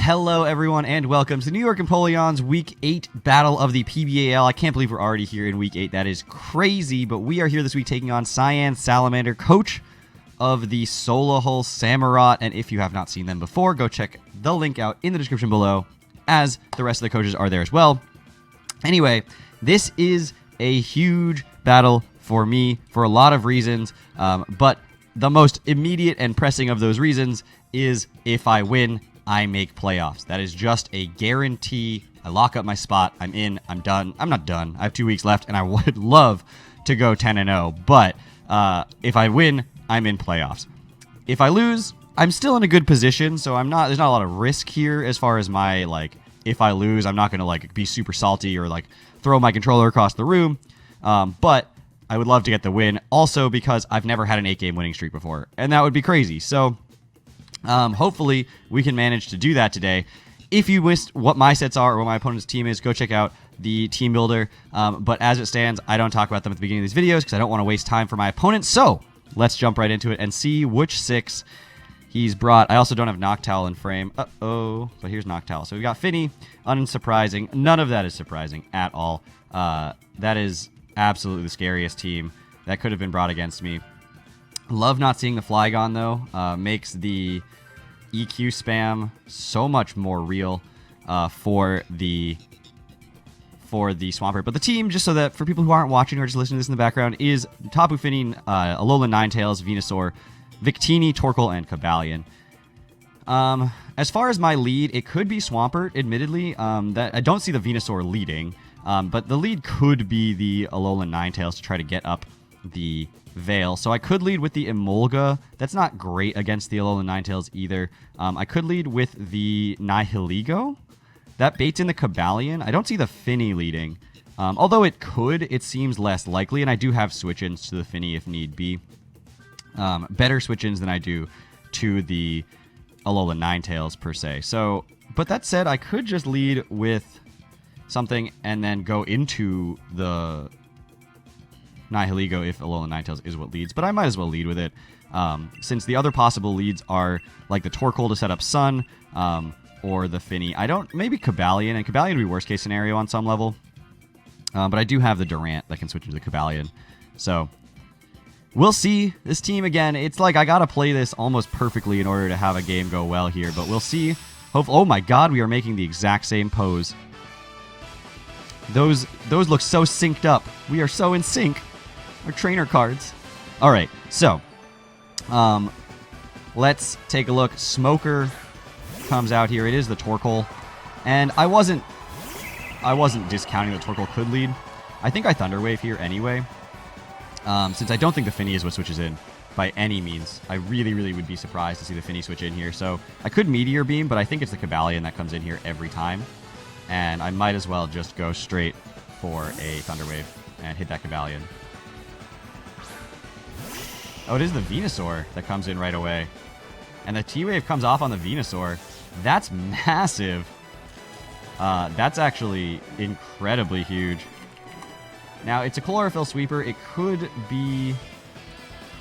Hello, everyone, and welcome to New York Empoleon's Week 8 Battle of the PBAL. I can't believe we're already here in Week 8. That is crazy, but we are here this week taking on Cyan Salamander, coach of the Solihull Samurott. And if you have not seen them before, go check the link out in the description below, as the rest of the coaches are there as well. Anyway, this is a huge battle for me for a lot of reasons, but the most immediate and pressing of those reasons is if I win, I make playoffs. That is just a guarantee. I lock up my spot. I'm in. I'm done. I'm not done. I have 2 weeks left, and I would love to go 10-0. But if I win, I'm in playoffs. If I lose, I'm still in a good position. So I'm not. There's not a lot of risk here as far as my If I lose, I'm not gonna be super salty or throw my controller across the room. But I would love to get the win. Also because I've never had an 8-game winning streak before, and that would be crazy. So. Hopefully we can manage to do that today. If you missed what my sets are or what my opponent's team is, go check out the team builder. But as it stands, I don't talk about them at the beginning of these videos because I don't want to waste time for my opponent. So let's jump right into it and see which 6 he's brought. I also don't have Noctowl in frame. But here's Noctowl. So we've got Finny, unsurprising. None of that is surprising at all. That is absolutely the scariest team that could have been brought against me. Love not seeing the Flygon, though. Makes the EQ spam so much more real for the Swampert. But the team, just so that for people who aren't watching or just listening to this in the background, is Tapu Fini, Alolan Ninetales, Venusaur, Victini, Torkoal, and Cobalion. As far as my lead, it could be Swampert, admittedly. That I don't see the Venusaur leading, but the lead could be the Alolan Ninetales to try to get up the Veil. So I could lead with the Emolga. That's not great against the Alolan Ninetales either. I could lead with the Nihilego. That baits in the Cobalion. I don't see the Finny leading. Although it could, it seems less likely, and I do have switch-ins to the Finny if need be. Better switch-ins than I do to the Alolan Ninetales, per se. So, but that said, I could just lead with something and then go into the Nihilego if Alolan Ninetales is what leads, but I might as well lead with it, since the other possible leads are like the Torkoal to set up Sun, or the Finny. Maybe Cobalion, and Cobalion would be worst case scenario on some level, but I do have the Durant that can switch into the Cobalion, so we'll see. This team, again, it's like I gotta play this almost perfectly in order to have a game go well here, but we'll see. Oh my god, we are making the exact same pose. Those look so synced up. We are so in sync. Our trainer cards. All right, so let's take a look. Smoker comes out here. It is the Torkoal, and I wasn't discounting that Torkoal could lead. I think I Thunder Wave here anyway, since I don't think the Finny is what switches in by any means. I really would be surprised to see the Finny switch in here. So I could Meteor Beam, but I think it's the Cobalion that comes in here every time, and I might as well just go straight for a Thunder Wave and hit that Cobalion. Oh, it is the Venusaur that comes in right away. And the T-Wave comes off on the Venusaur. That's massive. That's actually incredibly huge. Now, it's a Chlorophyll Sweeper. It could be...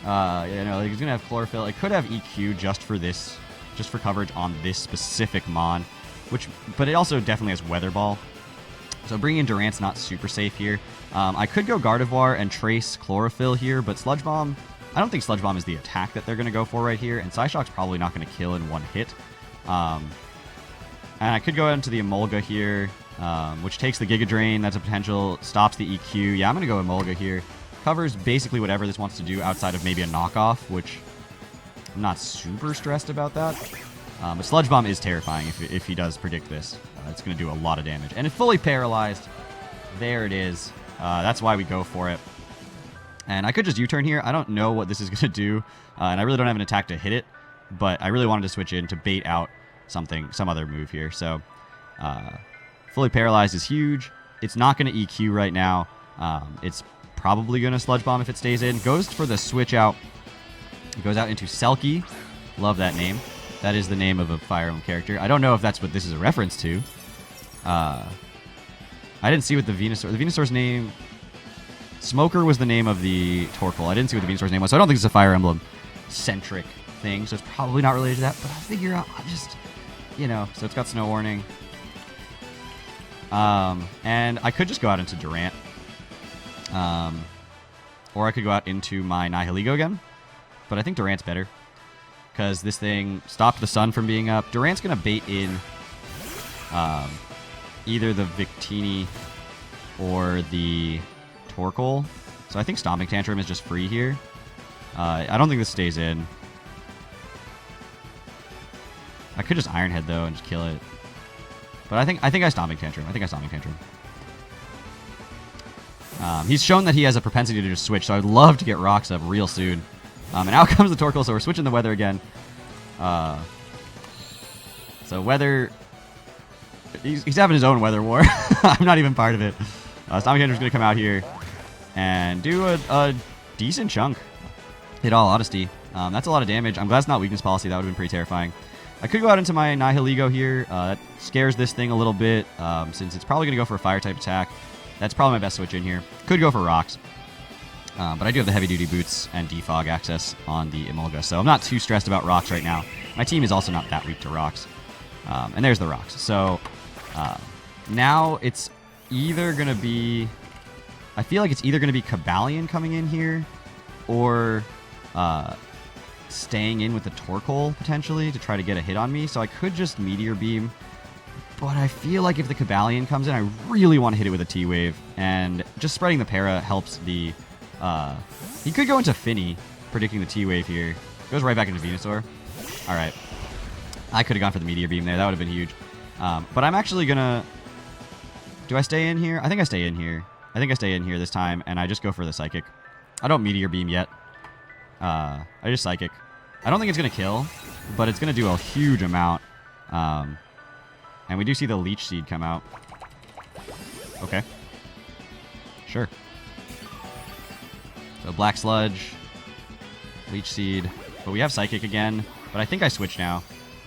he's going to have Chlorophyll. It could have EQ just for this, just for coverage on this specific Mon. But it also definitely has Weather Ball. So bringing in Durant's not super safe here. I could go Gardevoir and trace Chlorophyll here, but Sludge Bomb... I don't think Sludge Bomb is the attack that they're going to go for right here, and Psyshock's probably not going to kill in one hit. And I could go into the Emolga here, which takes the Giga Drain. That's a potential, stops the EQ. Yeah, I'm going to go Emolga here. Covers basically whatever this wants to do outside of maybe a knockoff, which I'm not super stressed about that. But Sludge Bomb is terrifying if he does predict this. It's going to do a lot of damage. And it's fully paralyzed. There it is. That's why we go for it. And I could just U-turn here. I don't know what this is going to do, and I really don't have an attack to hit it, but I really wanted to switch in to bait out some other move here. So fully paralyzed is huge. It's not going to EQ right now. It's probably going to Sludge Bomb if it stays in. Goes for the switch out. It goes out into Selkie. Love that name. That is the name of a Fire Emblem character. I don't know if that's what this is a reference to. I didn't see what the Venusaur... The Venusaur's name... Smoker was the name of the Torkoal. I didn't see what the Venusaur's name was, so I don't think it's a Fire Emblem-centric thing, so it's probably not related to that, but I'll figure out... you know, so it's got Snow Warning. And I could just go out into Durant. Or I could go out into my Nihilego again. But I think Durant's better. Because this thing stopped the sun from being up. Durant's going to bait in either the Victini or the Torkoal. So I think Stomping Tantrum is just free here. I don't think this stays in. I could just Iron Head, though, and just kill it. But I think I Stomping Tantrum. He's shown that he has a propensity to just switch, so I'd love to get Rocks up real soon. And out comes the Torkoal, so we're switching the weather again. So weather... He's having his own weather war. I'm not even part of it. Stomping Tantrum's going to come out here and do a decent chunk. In all honesty. That's a lot of damage. I'm glad it's not weakness policy. That would have been pretty terrifying. I could go out into my Nihilego here. That scares this thing a little bit, since it's probably going to go for a Fire-type attack. That's probably my best switch in here. Could go for Rocks. But I do have the heavy-duty boots and defog access on the Emolga, so I'm not too stressed about Rocks right now. My team is also not that weak to Rocks. And there's the Rocks. So now it's either going to be... I feel like it's either going to be Cobalion coming in here or staying in with the Torkoal, potentially, to try to get a hit on me. So I could just Meteor Beam. But I feel like if the Cobalion comes in, I really want to hit it with a T-Wave. And just spreading the para helps the... he could go into Finny, predicting the T-Wave here. Goes right back into Venusaur. Alright. I could have gone for the Meteor Beam there. That would have been huge. But I'm actually going to... Do I stay in here? I think I stay in here. I think I stay in here this time, and I just go for the Psychic. I don't Meteor Beam yet. I just Psychic. I don't think it's going to kill, but it's going to do a huge amount. And we do see the Leech Seed come out. Okay. Sure. So Black Sludge, Leech Seed. But we have Psychic again. But I think I switch now.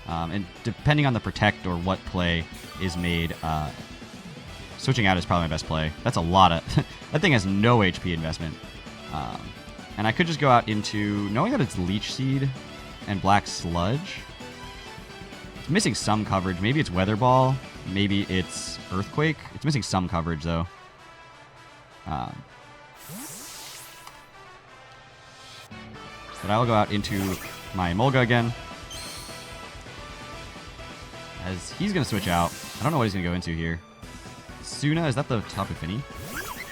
And depending on the Protect or what play is made, switching out is probably my best play. That's a lot of... that thing has no HP investment. And I could just go out into... Knowing that it's Leech Seed and Black Sludge... It's missing some coverage. Maybe it's Weather Ball. Maybe it's Earthquake. It's missing some coverage, though. But I'll go out into my Emolga again. As he's going to switch out. I don't know what he's going to go into here. Suna, is that the Tapu Fini?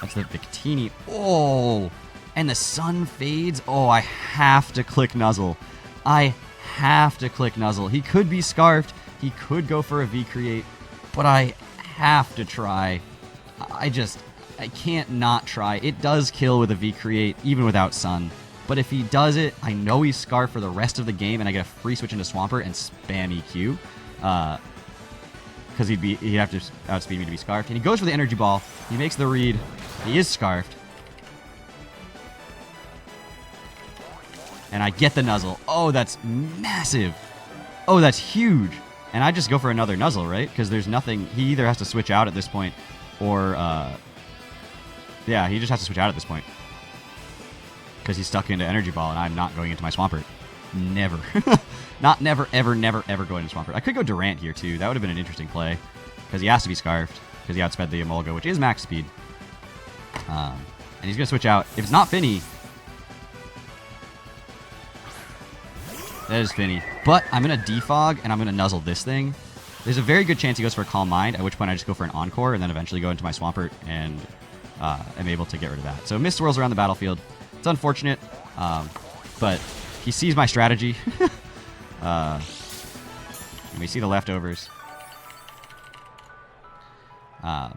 That's the Victini. Oh! And the sun fades. Oh, I have to click Nuzzle. I have to click Nuzzle. He could be Scarfed. He could go for a V-Create. But I have to try. I can't not try. It does kill with a V-Create, even without Sun. But if he does it, I know he's Scarfed for the rest of the game, and I get a free switch into Swampert and spam EQ. Because he'd have to outspeed me to be Scarfed. And he goes for the Energy Ball. He makes the read. He is Scarfed. And I get the Nuzzle. Oh, that's massive. Oh, that's huge. And I just go for another Nuzzle, right? Because there's nothing... He either has to switch out at this point, or... yeah, he just has to switch out at this point. Because he's stuck into Energy Ball, and I'm not going into my Swampert. Never. Not never, ever, never, ever going into Swampert. I could go Durant here, too. That would have been an interesting play. Because he has to be Scarfed. Because he outsped the Emolga, which is max speed. And he's going to switch out. If it's not Finny... That is Finny. But I'm going to defog, and I'm going to Nuzzle this thing. There's a very good chance he goes for a Calm Mind, at which point I just go for an Encore, and then eventually go into my Swampert, and am able to get rid of that. So Mist swirls around the battlefield. It's unfortunate, but he sees my strategy. And we see the leftovers. But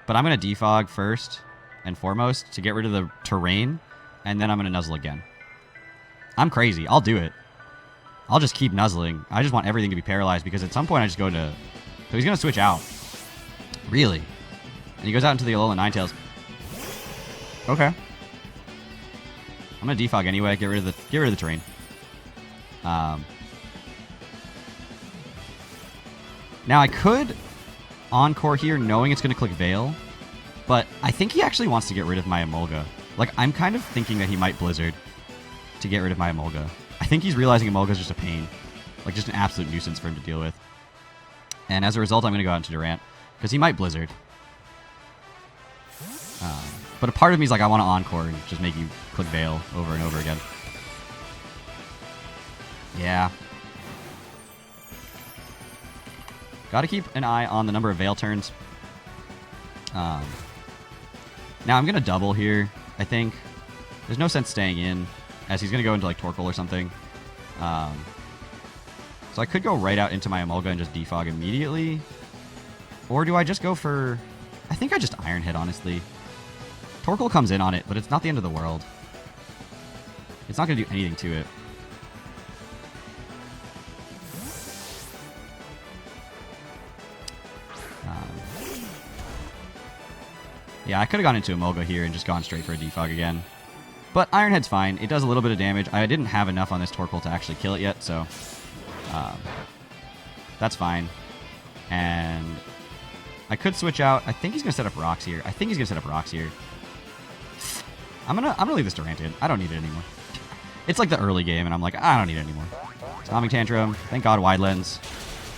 I'm going to defog first and foremost to get rid of the terrain, and then I'm going to Nuzzle again. I'm crazy. I'll do it. I'll just keep Nuzzling. I just want everything to be paralyzed because at some point I just go into... So he's going to switch out. Really? And he goes out into the Alolan Ninetales. Okay. I'm going to defog anyway. Get rid of the terrain. Now I could Encore here knowing it's going to click Veil, but I think he actually wants to get rid of my Emolga. Like, I'm kind of thinking that he might Blizzard to get rid of my Emolga. I think he's realizing Emolga is just a pain. Like, just an absolute nuisance for him to deal with. And as a result, I'm going to go out into Durant, because he might Blizzard. But a part of me is like, I want to Encore and just make you click Veil over and over again. Yeah. Got to keep an eye on the number of Veil turns. Now I'm going to double here, I think. There's no sense staying in, as he's going to go into like Torkoal or something. So I could go right out into my Emolga and just defog immediately. Or do I just go for... I think I just Iron Head, honestly. Torkoal comes in on it, but it's not the end of the world. It's not going to do anything to it. Yeah, I could have gone into Emolga here and just gone straight for a defog again. But Iron Head's fine. It does a little bit of damage. I didn't have enough on this Torkoal to actually kill it yet, so... that's fine. And... I could switch out. I think he's going to set up rocks here. I'm gonna leave this Durant in. I don't need it anymore. It's like the early game, and I'm like, I don't need it anymore. Stomping Tantrum. Thank God Wide Lens.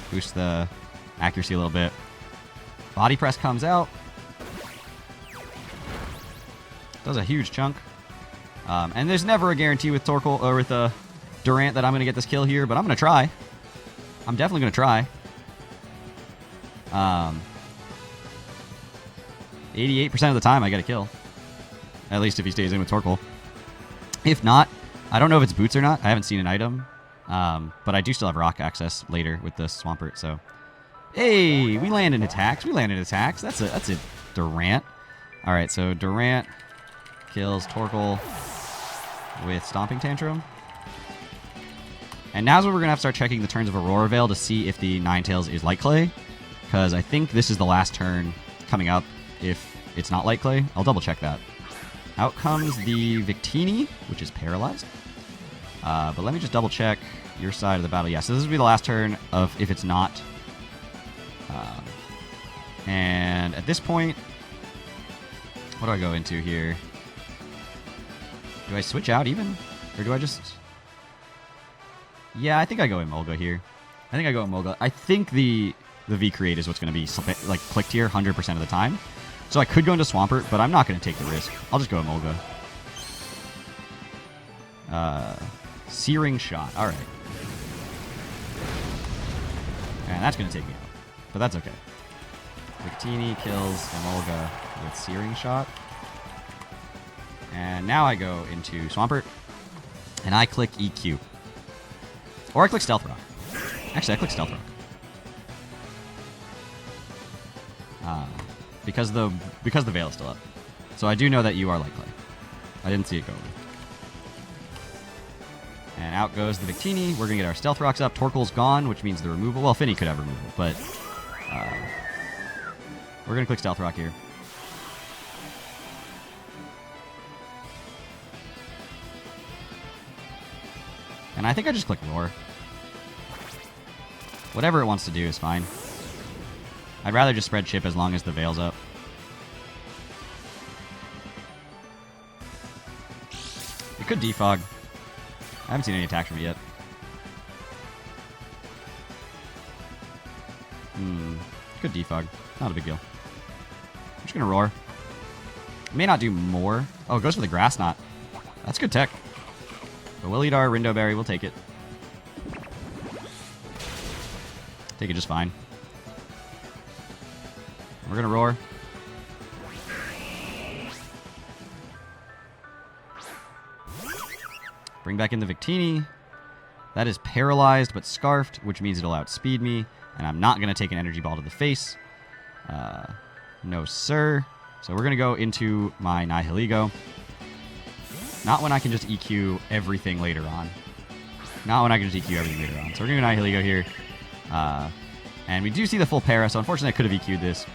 Boosts the accuracy a little bit. Body Press comes out. Does a huge chunk. And there's never a guarantee with Torkoal or with Durant that I'm going to get this kill here, but I'm going to try. I'm definitely going to try. 88% of the time I get a kill. At least if he stays in with Torkoal. If not, I don't know if it's boots or not. I haven't seen an item. But I do still have rock access later with the Swampert, so... Hey, we land in attacks. That's a Durant. Alright, so Durant kills Torkoal with Stomping Tantrum. And now's where we're going to have to start checking the turns of Aurora Veil to see if the Ninetales is Light Clay. Because I think this is the last turn coming up if it's not Light Clay. I'll double check that. Out comes the Victini, which is paralyzed. But let me just double check your side of the battle. Yeah, so this will be the last turn of if it's not. And at this point, what do I go into here? Do I switch out even? Or do I just... Yeah, I think I go Emolga here. I think the V-Create is what's going to be like clicked here 100% of the time. So I could go into Swampert, but I'm not going to take the risk. I'll just go Emolga. Searing Shot. Alright. And that's going to take me out. But that's okay. Victini kills Emolga with Searing Shot. And now I go into Swampert. And I click EQ. Or I click Stealth Rock. Actually, I click Stealth Rock. Because the Veil is still up. So I do know that you are Light Clay. I didn't see it go. And out goes the Victini. We're going to get our Stealth Rocks up. Torkoal's gone, which means the removal... Well, Finny could have removal, but... we're going to click Stealth Rock here. And I think I just click Roar. Whatever it wants to do is fine. I'd rather just spread chip as long as the Veil's up. It could defog. I haven't seen any attacks from it yet. Could defog. Not a big deal. I'm just going to Roar. May not do more. Oh, it goes for the Grass Knot. That's good tech. But we'll eat our Rindo Berry. We'll take it. Take it just fine. We're going to Roar. Bring back in the Victini. That is paralyzed but scarfed, which means it'll outspeed me. And I'm not going to take an Energy Ball to the face. No, sir. So we're going to go into my Nihilego. Not when I can just EQ everything later on. So we're going to Nihilego here. And we do see the full para, so unfortunately I could have EQ'd this.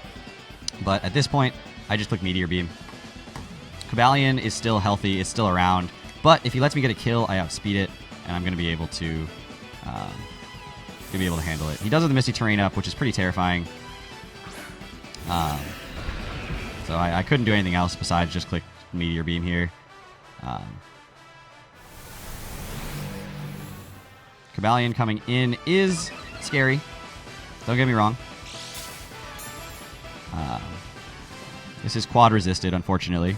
But at this point, I just click Meteor Beam. Empoleon is still healthy, it's still around. But if he lets me get a kill, I outspeed it, and I'm going to be able to handle it. He does have the Misty Terrain up, which is pretty terrifying. So I couldn't do anything else besides just click Meteor Beam here. Empoleon coming in is scary. Don't get me wrong. This is quad resisted, unfortunately.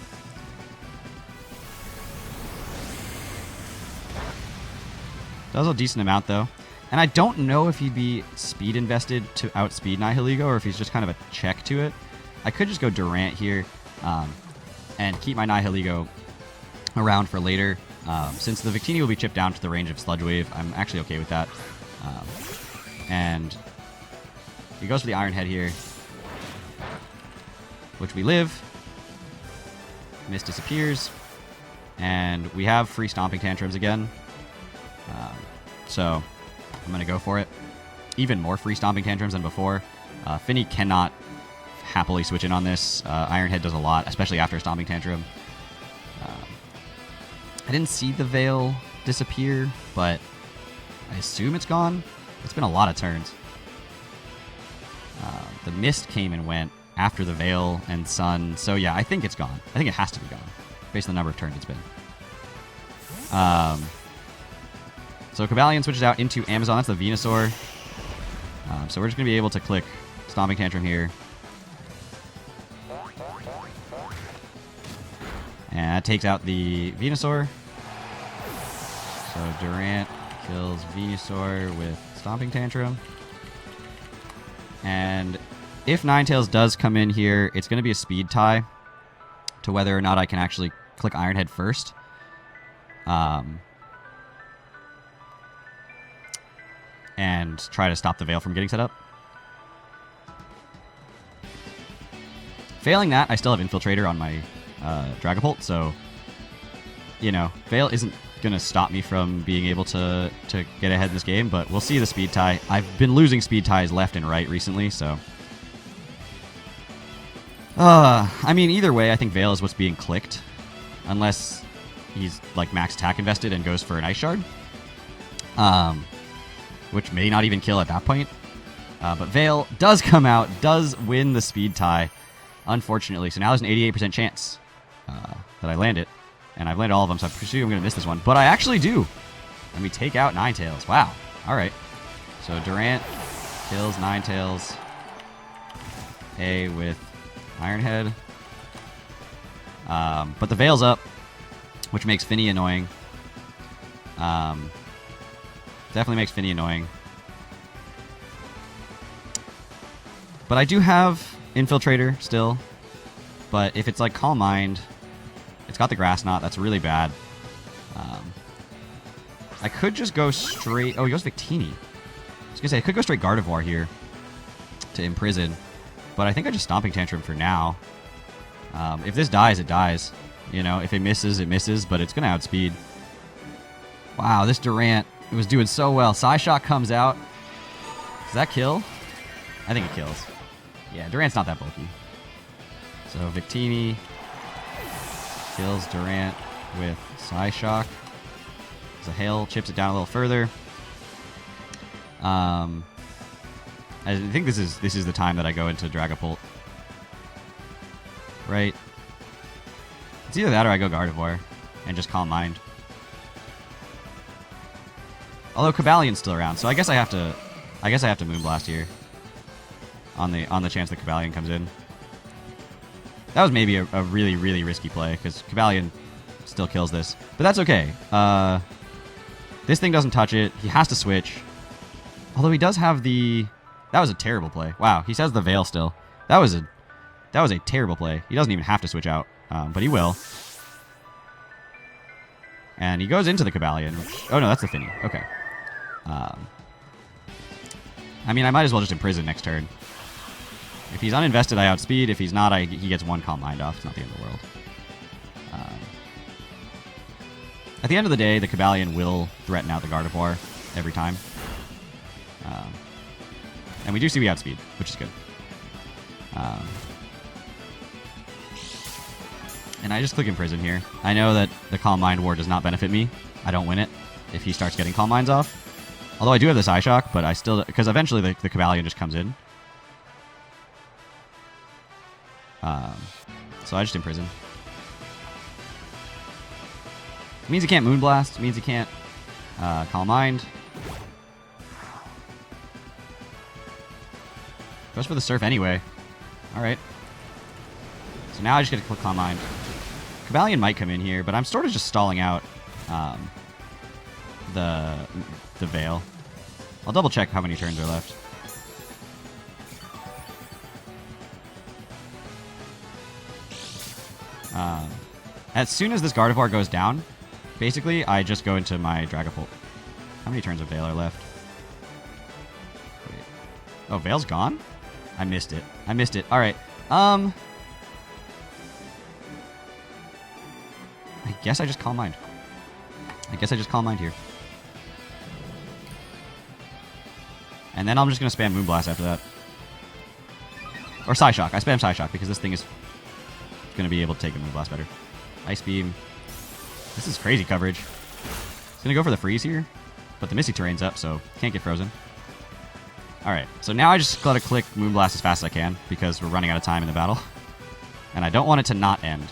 Does a decent amount, though. And I don't know if he'd be speed invested to outspeed Nihilego or if he's just kind of a check to it. I could just go Durant here and keep my Nihilego around for later. Since the Victini will be chipped down to the range of Sludge Wave, I'm actually okay with that. And he goes for the Iron Head here, which we live. Mist disappears. And we have free Stomping Tantrums again. So I'm going to go for it. Even more free Stomping Tantrums than before. Finny cannot happily switch in on this. Iron Head does a lot, especially after a Stomping Tantrum. I didn't see the Veil disappear, but I assume it's gone. It's been a lot of turns. The Mist came and went after the Veil and Sun. So yeah, I think it's gone. I think it has to be gone, based on the number of turns it's been. So Cobalion switches out into Amazon. That's the Venusaur. So we're just going to be able to click Stomping Tantrum here. And that takes out the Venusaur. So Durant kills Venusaur with Stomping Tantrum. And if Ninetales does come in here, it's going to be a speed tie to whether or not I can actually click Iron Head first. And try to stop the Veil from getting set up. Failing that, I still have Infiltrator on my Dragapult, so, you know, Veil isn't going to stop me from being able to get ahead in this game, but we'll see the speed tie. I've been losing speed ties left and right recently, so... I mean, either way, I think Veil is what's being clicked, unless he's, like, max attack invested and goes for an Ice Shard. Which may not even kill at that point. But Veil does come out, does win the speed tie, unfortunately. So now there's an 88% chance that I land it. And I've landed all of them, so I presume I'm going to miss this one. But I actually do. And we take out Ninetales. Wow. All right. So Durant kills Ninetales. A with Iron Head. But the Veil's up, which makes Finny annoying. Definitely makes Finny annoying. But I do have Infiltrator still. But if it's like Calm Mind, it's got the Grass Knot. That's really bad. I could just go straight... Oh, he goes Victini. I was going to say, I could go straight Gardevoir here to Imprison. But I think I just Stomping Tantrum for now. If this dies, it dies. You know, if it misses, it misses. But it's going to outspeed. Wow, this Durant... It was doing so well. Psyshock comes out. Does that kill? I think it kills. Yeah, Durant's not that bulky. So Victini kills Durant with Psyshock. So Hail chips it down a little further. I think this is the time that I go into Dragapult. Right? It's either that or I go Gardevoir and just Calm Mind. Although Cobalion's still around, so I guess I have to Moonblast here. On the chance that Cobalion comes in. That was maybe a really, really risky play, because Cobalion still kills this. But that's okay. This thing doesn't touch it. He has to switch. Although he does have the... That was a terrible play. Wow, he says the Veil still. That was a terrible play. He doesn't even have to switch out, but he will. And he goes into the Cobalion. Which, oh no, that's the Finny. Okay. I mean, I might as well just Imprison next turn. If he's uninvested, I outspeed. If he's not, he gets one Calm Mind off. It's not the end of the world. At the end of the day, the Cobalion will threaten out the Gardevoir every time. And we do see we outspeed, which is good. And I just click Imprison here. I know that the Calm Mind War does not benefit me. I don't win it if he starts getting Calm Minds off. Although I do have this Psyshock, but I still... Because eventually the Cobalion just comes in. So I just Imprison. It means he can't Moonblast. It means he can't Calm Mind. Goes for the Surf anyway. Alright. So now I just get to click Calm Mind. Cobalion might come in here, but I'm sort of just stalling out the Veil. I'll double check how many turns are left. As soon as this Gardevoir goes down, basically I just go into my Dragapult. How many turns of Veil are left? Wait. Oh, Veil's gone? I missed it. I missed it. Alright. I guess I just Calm Mind. I guess I just Calm Mind here. And then I'm just going to spam Moonblast after that. Or Psyshock. I spam Psyshock because this thing is going to be able to take a Moonblast better. Ice Beam. This is crazy coverage. It's going to go for the freeze here. But the Misty Terrain's up, so can't get frozen. Alright, so now I just got to click Moonblast as fast as I can because we're running out of time in the battle. And I don't want it to not end.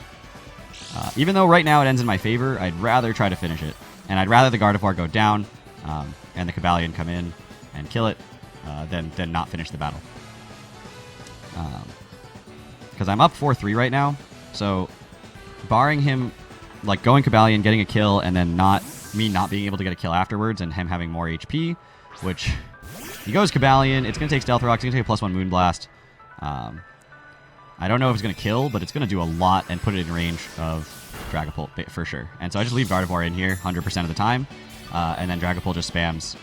Even though right now it ends in my favor, I'd rather try to finish it. And I'd rather the Gardevoir go down and the Cobalion come in and kill it than not finish the battle. Because I'm up 4-3 right now, so barring him like going Cobalion, getting a kill, and then not being able to get a kill afterwards and him having more HP, which he goes Cobalion, it's going to take Stealth Rock, it's going to take a +1 Moonblast. I don't know if it's going to kill, but it's going to do a lot and put it in range of Dragapult for sure. And so I just leave Gardevoir in here 100% of the time, and then Dragapult just spams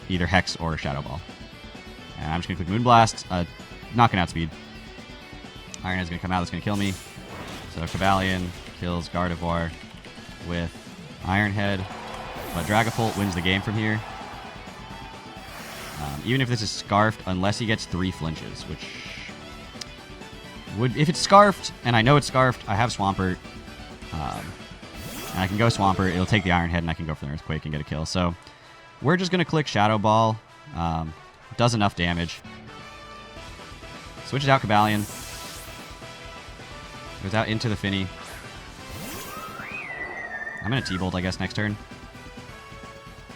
either Hex or Shadow Ball. And I'm just going to click Moonblast, knocking out speed. Iron Head's going to come out, that's going to kill me. So Cobalion kills Gardevoir with Iron Head, but Dragapult wins the game from here. Even if this is Scarfed, unless he gets 3 flinches, which would... If it's Scarfed, and I know it's Scarfed, I have Swampert, and I can go Swampert, it'll take the Iron Head, and I can go for the Earthquake and get a kill. So we're just going to click Shadow Ball. Does enough damage. Switches out Cobalion. Goes out into the Finny. I'm going to T-Bolt, I guess, next turn.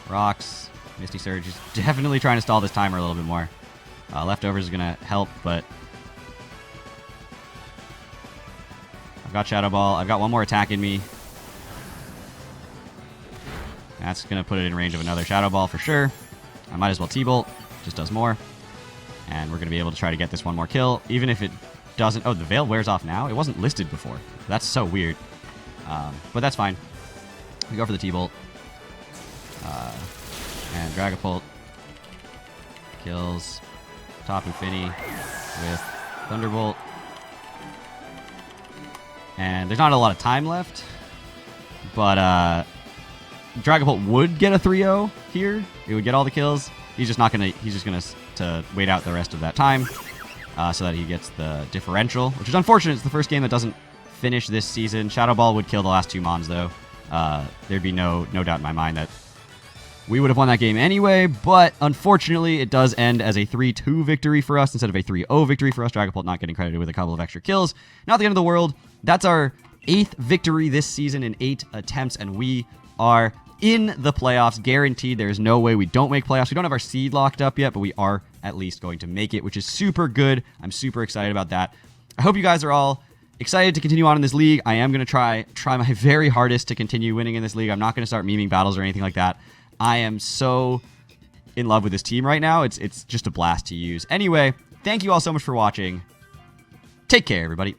Rocks. Misty Surge. He's definitely trying to stall this timer a little bit more. Leftovers is going to help, but... I've got Shadow Ball. I've got one more attack in me. That's going to put it in range of another Shadow Ball for sure. I might as well T-Bolt. Just does more. And we're going to be able to try to get this one more kill. Even if it doesn't... Oh, the Veil wears off now? It wasn't listed before. That's so weird. But that's fine. We go for the T-Bolt. And Dragapult kills Tapu Fini with Thunderbolt. And there's not a lot of time left. But Dragapult would get a 3-0 here. It would get all the kills. He's just not gonna... He's just gonna to wait out the rest of that time so that he gets the differential, which is unfortunate. It's the first game that doesn't finish this season. Shadow Ball would kill the last 2 Mons, though. There'd be no doubt in my mind that we would have won that game anyway, but unfortunately, it does end as a 3-2 victory for us instead of a 3-0 victory for us. Dragapult not getting credited with a couple of extra kills. Not the end of the world. That's our 8th victory this season in 8 attempts, and we are in the playoffs, guaranteed. There's no way we don't make playoffs. We don't have our seed locked up yet, but we are at least going to make it, which is super good. I'm super excited about that. I hope you guys are all excited to continue on in this league. I am going to try my very hardest to continue winning in this league. I'm not going to start memeing battles or anything like that. I am so in love with this team right now. It's just a blast to use. Anyway, thank you all so much for watching. Take care, everybody.